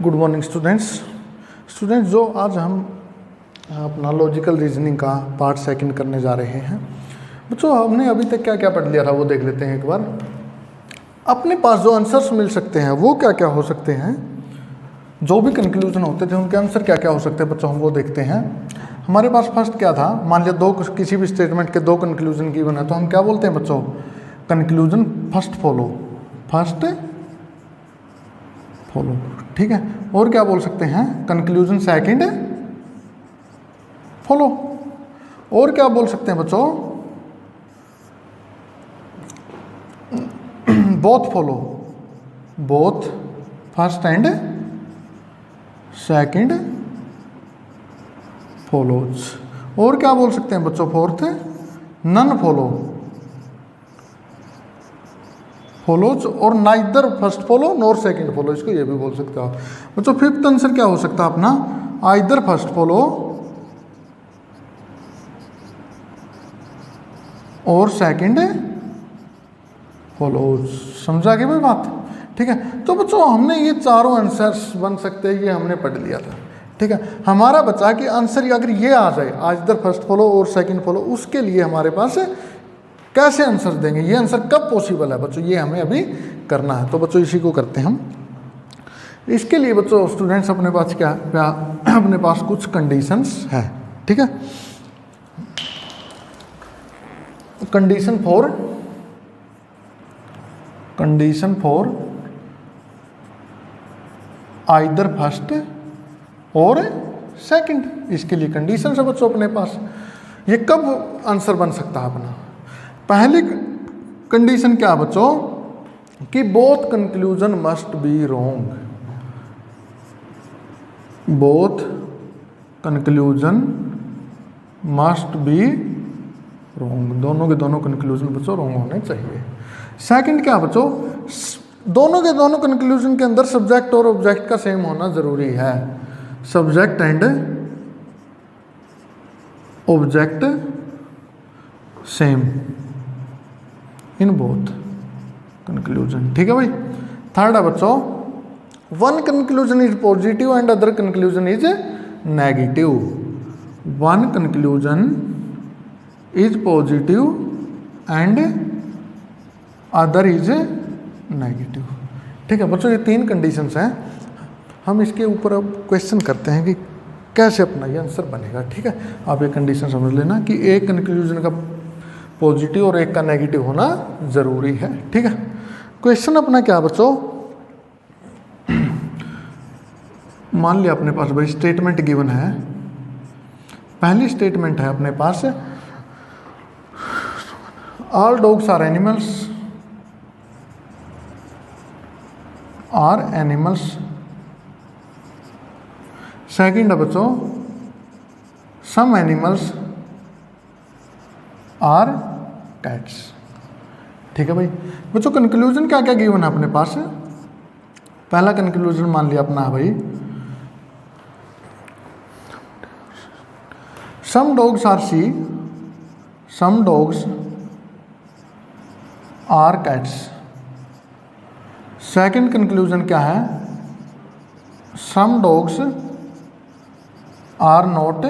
Good morning students जो आज हम अपना लॉजिकल रीजनिंग का पार्ट सेकंड करने जा रहे हैं। बच्चों हमने अभी तक क्या क्या पढ़ लिया था वो देख लेते हैं एक बार। अपने पास जो आंसर्स मिल सकते हैं वो क्या क्या हो सकते हैं, जो भी कंक्लूजन होते थे उनके आंसर क्या क्या हो सकते हैं बच्चों, हम वो देखते हैं। हमारे पास फर्स्ट क्या था, मान लिया किसी भी स्टेटमेंट के दो कंक्लूजन गिवन है तो हम क्या बोलते हैं बच्चों, कंक्लूजन फर्स्ट फॉलो, ठीक है। और क्या बोल सकते हैं, कंक्लूजन सेकंड फॉलो। और क्या बोल सकते हैं बच्चों, both follow, both first and second follows. और क्या बोल सकते हैं बच्चों, फोर्थ नन फॉलोज और neither first follow nor second follow, इसको ये भी बोल सकते हो आप बच्चों। फिफ्थ आंसर क्या हो सकता है अपना, आइदर फर्स्ट फॉलो और सेकंड फॉलोज। समझा के भाई बात, ठीक है। तो बच्चों हमने ये चारों आंसर्स बन सकते हैं, ये हमने पढ़ लिया था, ठीक है। हमारा बचा कि आंसर अगर ये आ जाए आइदर फर्स्ट फॉलो और सेकंड फॉलो, उसके लिए हमारे पास कैसे आंसर देंगे, ये आंसर कब पॉसिबल है बच्चों, ये हमें अभी करना है। तो बच्चों इसी को करते हैं हम। इसके लिए बच्चों स्टूडेंट्स अपने पास क्या अपने पास कुछ कंडीशंस है, ठीक है। कंडीशन फॉर आइदर फर्स्ट और सेकंड, इसके लिए कंडीशन है बच्चों अपने पास। ये कब आंसर बन सकता है अपना, पहली कंडीशन क्या बच्चों, कि both conclusion must be wrong, both conclusion must be wrong, दोनों के दोनों कंक्लूजन बच्चों रॉन्ग होने चाहिए। सेकंड क्या बच्चों, दोनों के दोनों कंक्लूजन के अंदर सब्जेक्ट और ऑब्जेक्ट का सेम होना जरूरी है, subject and object same in both conclusion, ठीक है भाई। थर्ड है बच्चों, one conclusion is positive and other conclusion is negative, one conclusion is positive and other is negative, ठीक है बच्चों। ये तीन कंडीशंस हैं। हम इसके ऊपर अब क्वेश्चन करते हैं कि कैसे अपना ये आंसर बनेगा, ठीक है। आप ये कंडीशन समझ लेना कि एक कंक्लूजन का पॉजिटिव और एक का नेगेटिव होना जरूरी है, ठीक है। क्वेश्चन अपना क्या बच्चों, मान लिया अपने पास भाई स्टेटमेंट गिवन है। पहली स्टेटमेंट है अपने पास, all dogs are animals. Second है बच्चों, सम एनिमल्स आर कैट्स, ठीक है भाई। बच्चों कंक्लूजन क्या क्या गिवन है अपने पास, पहला कंक्लूजन मान लिया अपना भाई, some dogs are C, some dogs are cats. Second conclusion क्या है, some dogs are not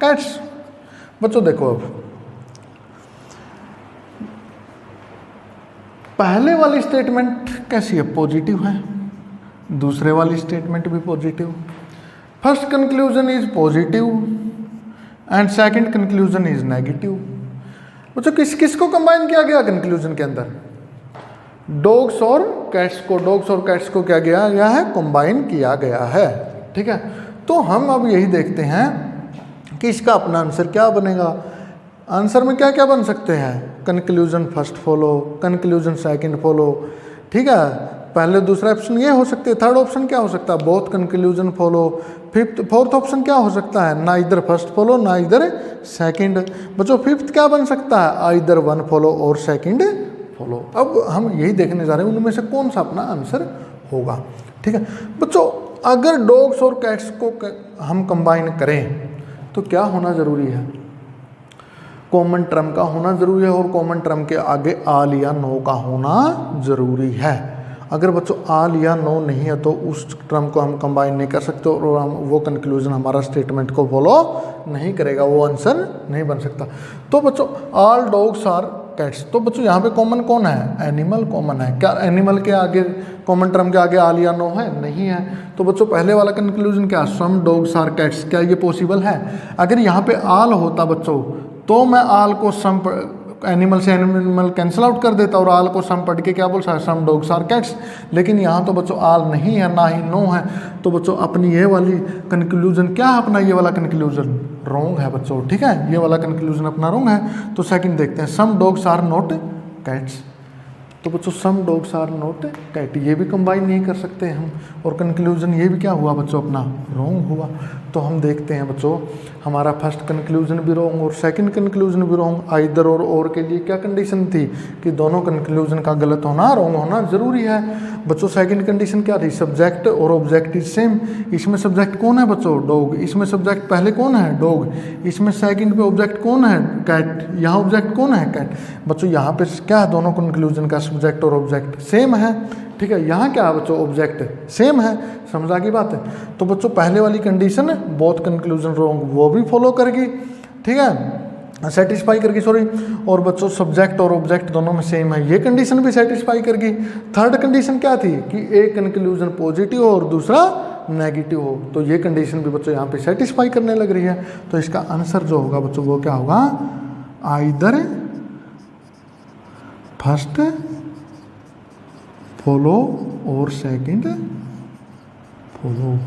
cats. बच्चों देखो अब पहले वाली स्टेटमेंट कैसी है, पॉजिटिव है, दूसरे वाली स्टेटमेंट भी positive. First conclusion is positive and second conclusion is negative. बच्चों किस किस को कंबाइन किया गया कंक्लूजन के अंदर, डॉग्स और कैट्स को क्या किया गया है, कंबाइन किया गया है, ठीक है। तो हम अब यही देखते हैं कि इसका अपना आंसर क्या बनेगा। आंसर में क्या क्या बन सकते हैं, conclusion first follow, conclusion second follow, ठीक है। पहले दूसरा ऑप्शन ये हो सकते हैं। थर्ड ऑप्शन क्या हो सकता है, both conclusion follow. Fourth option क्या हो सकता है, ना इधर फर्स्ट फॉलो ना इधर सेकंड। बच्चों फिफ्थ क्या बन सकता है, आइदर वन फॉलो और सेकंड फॉलो। अब हम यही देखने जा रहे हैं उनमें से कौन सा अपना आंसर होगा, ठीक है। बच्चों अगर डॉग्स और कैट्स को हम कंबाइन करें तो क्या होना जरूरी है, कॉमन टर्म का होना जरूरी है और कॉमन टर्म के आगे आल या नो का होना जरूरी है। अगर बच्चों आल या नो नहीं है तो उस टर्म को हम कंबाइन नहीं कर सकते और हम वो कंक्लूजन हमारा स्टेटमेंट को फॉलो नहीं करेगा, वो आंसर नहीं बन सकता। तो बच्चों ऑल डॉग्स आर कैट्स, तो बच्चों यहाँ पे कॉमन कौन है? एनिमल कॉमन है। क्या एनिमल के आगे कॉमन टर्म के आगे आल या नो है? नहीं है। तो बच्चों पहले वाला कंक्लूजन क्या? सम डॉग्स आर कैट्स, क्या ये पॉसिबल है? अगर यहाँ पे आल होता बच्चों तो मैं आल को सम एनिमल से एनिमल कैंसिल आउट कर देता और आल को सम पढ़ के क्या बोल सकता है? Some dogs are cats. लेकिन यहाँ तो बच्चों आल नहीं है ना ही नो है, तो बच्चों अपनी ये वाली कंक्लूजन क्या है? अपना ये वाला कंक्लूजन रॉन्ग है बच्चों, ठीक है, ये वाला कंक्लूजन अपना रॉन्ग है। तो सेकंड देखते हैं, some dogs are not cats. तो बच्चों some dogs are not cat, ये भी कंबाइन नहीं कर सकते हम, और कंक्लूजन ये भी क्या हुआ बच्चों? अपना रॉन्ग हुआ। तो हम देखते हैं बच्चों, हमारा फर्स्ट कंक्लूजन भी रॉन्ग और सेकंड कंक्लूजन भी रॉन्ग। आइदर और के लिए क्या कंडीशन थी? कि दोनों कंक्लूजन का गलत होना, रॉन्ग होना जरूरी है। बच्चों सेकंड कंडीशन क्या थी? सब्जेक्ट और ऑब्जेक्ट इज सेम। इसमें सब्जेक्ट कौन है बच्चों? डॉग। इसमें सब्जेक्ट पहले कौन है? डॉग। इसमें सेकंड पे ऑब्जेक्ट कौन है? कैट। यहाँ ऑब्जेक्ट कौन है? कैट। बच्चों यहाँ पे क्या है? दोनों कंक्लूजन का सब्जेक्ट और ऑब्जेक्ट सेम है, ठीक है। यहाँ क्या है बच्चों? ऑब्जेक्ट सेम है, समझा की बात है। तो बच्चों पहले वाली कंडीशन बोथ कंक्लूजन रॉन्ग, वो भी फॉलो करेगी, ठीक है, सेटिस्फाई करगी, सॉरी। और बच्चों सब्जेक्ट और ऑब्जेक्ट दोनों में सेम है, ये कंडीशन भी सेटिस्फाई करगी। थर्ड कंडीशन क्या थी? कि एक कंक्लूजन पॉजिटिव हो और दूसरा नेगेटिव हो, तो ये कंडीशन भी बच्चों यहाँ पे सेटिस्फाई करने लग रही है। तो इसका आंसर जो होगा बच्चों वो क्या होगा? आइदर फर्स्ट फॉलो और सेकंड फॉलो,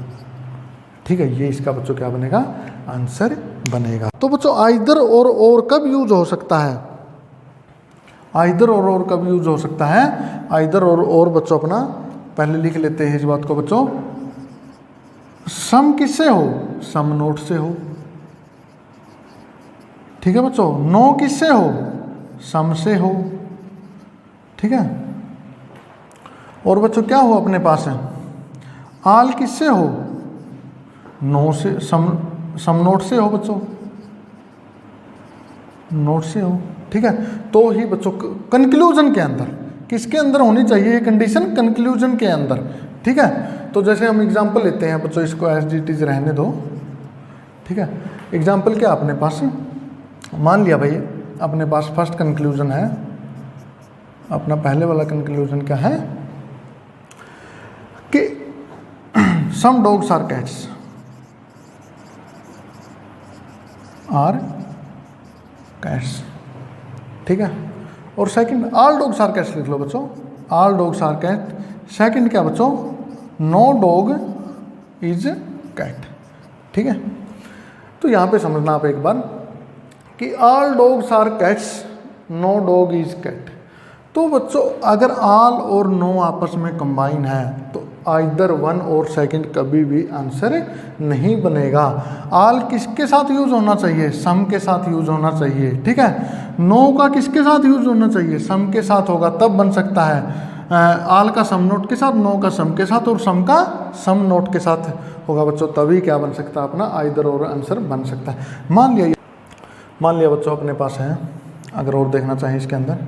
ठीक है, ये इसका बच्चों क्या बनेगा? आंसर बनेगा। तो बच्चों आइदर और कब यूज हो सकता है? आइदर और कब यूज हो सकता है? आइदर और बच्चों अपना पहले लिख लेते हैं इस बात को बच्चों। सम किससे हो? सम नोट से हो, ठीक है बच्चों। नो किससे हो? सम से हो, ठीक है। और बच्चों क्या हो अपने पास है? आल किससे हो? नो से, सम नोट से हो बच्चों, नोट से हो, ठीक है। तो ही बच्चों कंक्लूजन के अंदर, किसके अंदर होनी चाहिए ये कंडीशन? कंक्लूजन के अंदर, ठीक है। तो जैसे हम एग्जांपल लेते हैं बच्चों, इसको एज इट इज रहने दो, ठीक है। एग्जांपल क्या अपने पास? मान लिया भाई अपने पास फर्स्ट कंक्लूजन है, अपना पहले वाला कंक्लूजन क्या है? कि some dogs are cats are cats, ठीक है। और second all dogs are cats लिख लो बच्चों, all dogs are cat. Second क्या बच्चों? नो डॉग इज कैट, ठीक है। तो यहाँ पे समझना आप एक बार कि all dogs are cats, no dog is cat. तो बच्चों अगर ऑल और नो आपस में कंबाइन है तो आइदर वन और सेकंड कभी भी आंसर नहीं बनेगा। ऑल किसके साथ यूज होना चाहिए? सम के साथ यूज होना चाहिए, ठीक है। नो का किसके साथ यूज होना चाहिए? सम के साथ होगा तब बन सकता है। ऑल का सम नोट के साथ, नो का सम के साथ और सम का सम नोट के साथ होगा बच्चों, तभी क्या बन सकता है? अपना आइदर और आंसर बन सकता है। मान लिया बच्चों अपने पास है, अगर और देखना चाहें इसके अंदर,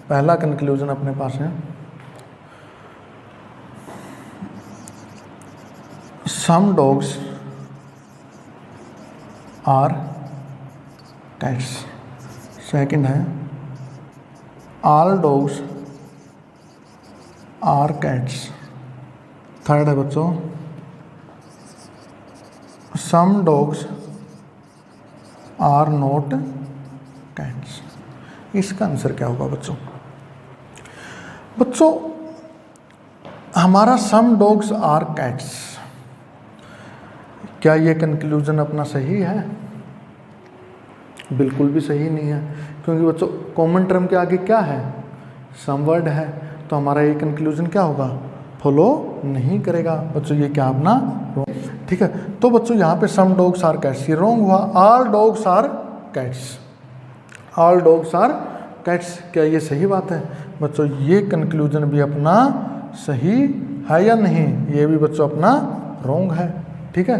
पहला कंक्लूजन अपने पास है some dogs are cats. Second है all dogs are cats. Third है बच्चों some dogs are not cats. इसका आंसर क्या होगा बच्चों? बच्चों हमारा सम डॉग्स आर कैट्स, क्या ये कंक्लूजन अपना सही है? बिल्कुल भी सही नहीं है, क्योंकि बच्चों कॉमन टर्म के आगे क्या है? सम वर्ड है, तो हमारा ये कंक्लूजन क्या होगा? फॉलो नहीं करेगा बच्चों, ये क्या अपना, ठीक है। तो बच्चों यहाँ पे सम डॉग्स आर कैट्स, ये रॉन्ग हुआ। All dogs are cats, all dogs are cats, क्या ये सही बात है? बच्चों ये कंक्लूजन भी अपना सही है या नहीं? ये भी बच्चों अपना रॉन्ग है, ठीक है।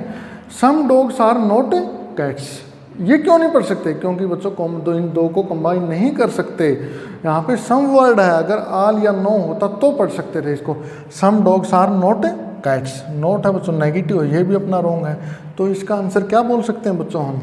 Some dogs are not cats, ये क्यों नहीं पढ़ सकते? क्योंकि बच्चों इन दो को कंबाइन नहीं कर सकते। यहाँ पे सम वर्ड है, अगर आल या नो होता तो पढ़ सकते थे इसको। Some dogs are not cats, not है बच्चों नेगेटिव, ये भी अपना रॉन्ग है। तो इसका आंसर क्या बोल सकते हैं बच्चों हम?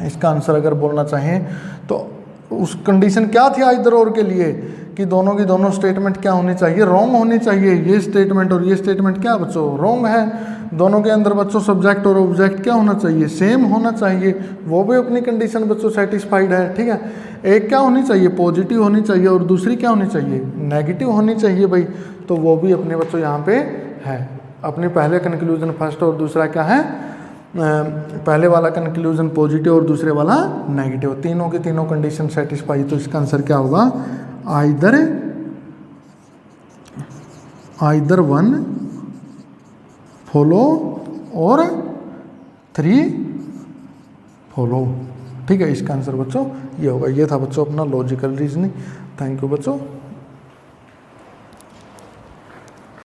इसका आंसर अगर बोलना चाहें तो उस कंडीशन क्या थी आइदर और के लिए कि दोनों की दोनों स्टेटमेंट क्या होनी चाहिए? रॉन्ग होनी चाहिए। ये स्टेटमेंट और ये स्टेटमेंट क्या बच्चों? रॉन्ग है। दोनों के अंदर बच्चों सब्जेक्ट और ऑब्जेक्ट क्या होना चाहिए? सेम होना चाहिए। वो भी अपनी कंडीशन बच्चों सेटिस्फाइड है, ठीक है। एक क्या होनी चाहिए? पॉजिटिव होनी चाहिए और दूसरी क्या होनी चाहिए? नेगेटिव होनी चाहिए भाई। तो वो भी अपने बच्चों यहाँ पे है। अपने पहले कंक्लूजन फर्स्ट और दूसरा क्या है? पहले वाला कंक्लूजन पॉजिटिव और दूसरे वाला नेगेटिव, तीनों की तीनों कंडीशन सेटिस्फाई। तो इसका आंसर क्या होगा? आइदर वन फॉलो और 3 फॉलो, ठीक है। इसका आंसर बच्चों ये होगा। ये था बच्चों अपना लॉजिकल रीजनिंग। थैंक यू बच्चों।